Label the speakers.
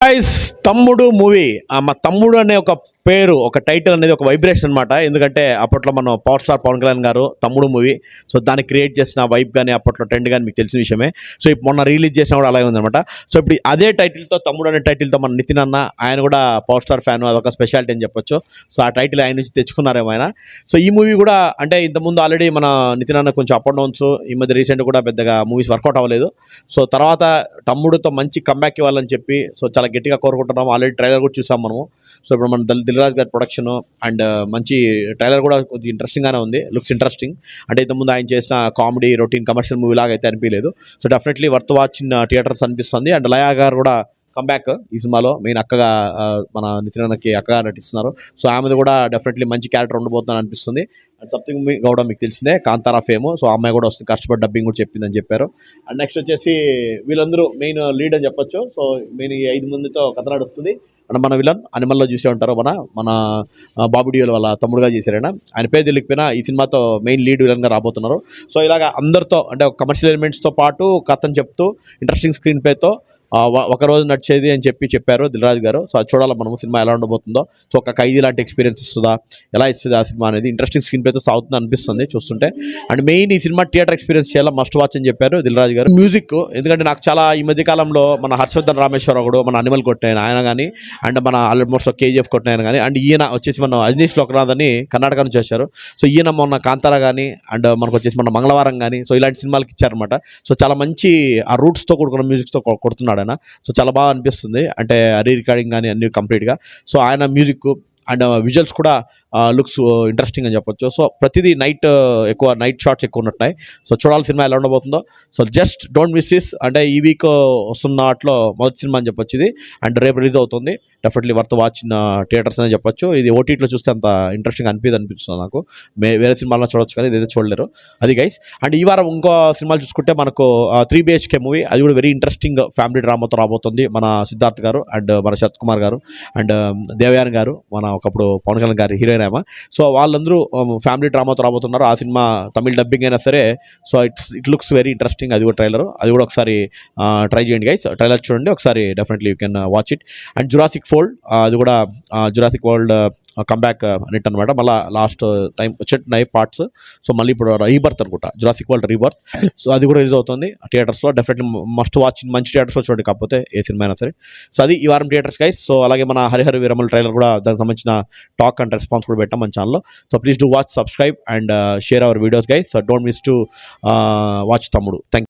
Speaker 1: Guys తమ్ముడు movie మా తమ్ముడు అనే ఒక పేరు ఒక టైటిల్ అనేది ఒక వైబ్రేషన్ అనమాట. ఎందుకంటే అప్పట్లో మనం పవర్ స్టార్ పవన్ కళ్యాణ్ గారు తమ్ముడు మూవీ సో దాన్ని క్రియేట్ చేసిన వైబ్ కానీ అప్పట్లో ట్రెండ్ కానీ మీకు తెలిసిన విషయమే. సో ఇప్పుడు మొన్న రిలీజ్ చేసినా కూడా అలాగే ఉందన్నమాట. సో ఇప్పుడు అదే టైటిల్తో తమ్ముడు అనే టైటిల్తో మన నితిన్ అన్న ఆయన కూడా పవర్ స్టార్ ఫ్యాన్, అదొక స్పెషాలిటీ అని చెప్పొచ్చు. సో ఆ టైటిల్ ఆయన నుంచి తెచ్చుకున్నారేమో ఆయన. సో ఈ మూవీ కూడా అంటే ఇంతకుముందు ఆల్రెడీ మన నితిన్ అన్న కొంచెం అప్ అండ్ డౌన్స్, ఈ మధ్య రీసెంట్ కూడా పెద్దగా మూవీస్ వర్కౌట్ అవ్వలేదు. సో తర్వాత తమ్ముడుతో మంచి కంబ్యాక్ ఇవ్వాలని చెప్పి సో చాలా గట్టిగా కోరుకుంటున్నాం. ఆల్రెడీ ట్రైలర్ కూడా చూసాం మనము. సో ఇప్పుడు మన దిల్రాజ్ గారి ప్రొడక్షన్ అండ్ మంచి ట్రైలర్ కూడా కొంచెం ఇంట్రెస్టింగ్గానే ఉంది, లుక్స్ ఇంట్రెస్టింగ్. అంటే ఇంతకుముందు ఆయన చేసిన కామెడీ రొటీన్ కమర్షియల్ మూవీ లాగా అయితే అనిపించలేదు. So definitely worth watch in theatres అనిపిస్తుంది. అండ్ లయా గారు కూడా కంబ్యాక్ ఈ సినిమాలో మెయిన్ అక్కగా మన నితిన్ అన్నకి అక్కగా నటిస్తున్నారు. సో ఆమెది కూడా డెఫినెట్లీ మంచి క్యారెక్టర్ ఉండబోతుందని అనిపిస్తుంది. అండ్ సప్తింగ్ గౌడ మీకు తెలిసిందే కాంతారా ఫేమ్. సో అమ్మాయి కూడా వస్తుంది, కష్టపడి డబ్బింగ్ కూడా చెప్పిందని చెప్పారు. అండ్ నెక్స్ట్ వచ్చేసి వీళ్ళందరూ మెయిన్ లీడ్ అని చెప్పొచ్చు. సో మెయిన్ ఈ 5 మందితో కథ నడుస్తుంది. అండ్ మన విలన్ అనిమల్లో చూసే ఉంటారు, మన బాబు డియోల్ వాళ్ళ తమ్ముడుగా చేశారైనా. ఆయన పేరు తెలియకపోయినా ఈ సినిమాతో మెయిన్ లీడ్ విలన్గా రాబోతున్నారు. సో ఇలాగ అందరితో అంటే కమర్షియల్ ఎలిమెంట్స్తో పాటు కథను చెప్తూ ఇంట్రెస్టింగ్ స్క్రీన్ ప్లేతో ఒక రోజు నడిచేది అని చెప్పారు దిల్రాజు గారు. సో అది చూడాలి మనము సినిమా ఎలా ఉండబోతుందో. సో ఒక ఖైదీ లాంటి ఎక్స్పీరియన్స్ ఇస్తుందా, ఎలా ఇస్తుంది ఆ సినిమా అనేది ఇంట్రెస్టింగ్ స్క్రీన్ ప్లేతో సాగుతుంది అనిపిస్తుంది చూస్తుంటే. అండ్ మెయిన్ ఈ సినిమా థియేటర్ ఎక్స్పీరియన్స్ చేయాలి, మస్ట్ వాచ్ అని చెప్పారు దిల్రాజు గారు. మ్యూజిక్ ఎందుకంటే నాకు చాలా ఈ మధ్య కాలంలో మన హర్షవర్ధన్ రామేశ్వరరావు కూడా మన అనిమల్ కొట్టిన ఆయన కానీ, అండ్ మన ఆల్మోస్ట్ కేజీఎఫ్ కొట్టిన ఆయన కానీ, అండ్ ఈయన వచ్చేసి మన అజనీష్ లోకనాథ్ అని కర్ణాటక నుంచి వచ్చారు. సో ఈయన మొన్న కాంతారా కానీ అండ్ మనకు వచ్చేసి మన మంగళవారం కానీ సో ఇలాంటి సినిమాలకి ఇచ్చారనమాట. సో చాలా మంచి ఆ రూట్స్తో కూడుకున్న మ్యూజిక్తో కొడుతున్నాడు ఆయన. సో చాలా బాగా అనిపిస్తుంది, అంటే రీ రికార్డింగ్ కానీ అన్ని కంప్లీట్గా. సో ఆయన మ్యూజిక్ అండ్ విజువల్స్ కూడా లుక్స్ ఇంట్రెస్టింగ్ అని చెప్పొచ్చు. సో ప్రతిదీ ఎక్కువ నైట్ షాట్స్ ఎక్కువ ఉంటున్నాయి. సో చూడాలి సినిమా ఎలా ఉండబోతుందో. So just don't miss this. అంటే ఈ వీక్ వస్తున్న వాటిలో మొదటి సినిమా అని చెప్పొచ్చు ఇది. అండ్ రేపు రిలీజ్ అవుతుంది. Definitely worth watch in theatres అని చెప్పొచ్చు. ఇది ఓటీటీలో చూస్తే అంత ఇంట్రెస్టింగ్ అనిపిస్తుంది నాకు. వేరే సినిమాలో చూడొచ్చు కానీ ఇదైతే చూడలేరు. అది గైస్. అండ్ ఈ వారం ఇంకో సినిమాలు చూసుకుంటే మనకు 3 BHK మూవీ, అది కూడా వెరీ ఇంట్రెస్టింగ్ ఫ్యామిలీ డ్రామాతో రాబోతుంది. మన సిద్ధార్థ్ గారు అండ్ మన శరత్ కుమార్ గారు అండ్ దేవయాని గారు, మన ఒకప్పుడు పవన్ కళ్యాణ్ గారి హీరోయిన్ ఏమో. సో వాళ్ళందరూ ఫ్యామిలీ డ్రామాతో రాబోతున్నారు. ఆ సినిమా తమిళ డబ్బింగ్ అయినా సరే so it looks very interesting. అది కూడా ట్రైలర్, అది కూడా ఒకసారి ట్రై చేయండి గైస్. ట్రైలర్ చూడండి ఒకసారి, definitely you can watch it. And Jurassic world, అది కూడా జురాసిక్ వరల్డ్ కంబ్యాక్ నెట్ అనమాట. మళ్ళీ లాస్ట్ టైం వచ్చేట్టున్నాయి పార్ట్స్. సో మళ్ళీ ఇప్పుడు రీబర్త్ అనుకుంటా, జురాసిక్ వరల్డ్ రీబర్త్. సో అది కూడా రిలీజ్ అవుతుంది థియేటర్స్లో. డెఫినెట్లీ మస్ట్ వాచ్, మంచి థియేటర్స్లో చూడండి కాకపోతే ఏ సినిమా అయినా సరే. సో అది ఈ వారం థియేటర్స్ గైస్. సో అలాగే మన హరిహర వీరమల్ ట్రైలర్ కూడా దానికి సంబంధించిన టాక్ అండ్ రెస్పాన్స్ కూడా పెట్టాం మన ఛానల్లో. So please do watch, subscribe and share our videos guys. So don't miss to watch తమ్ముడు. థ్యాంక్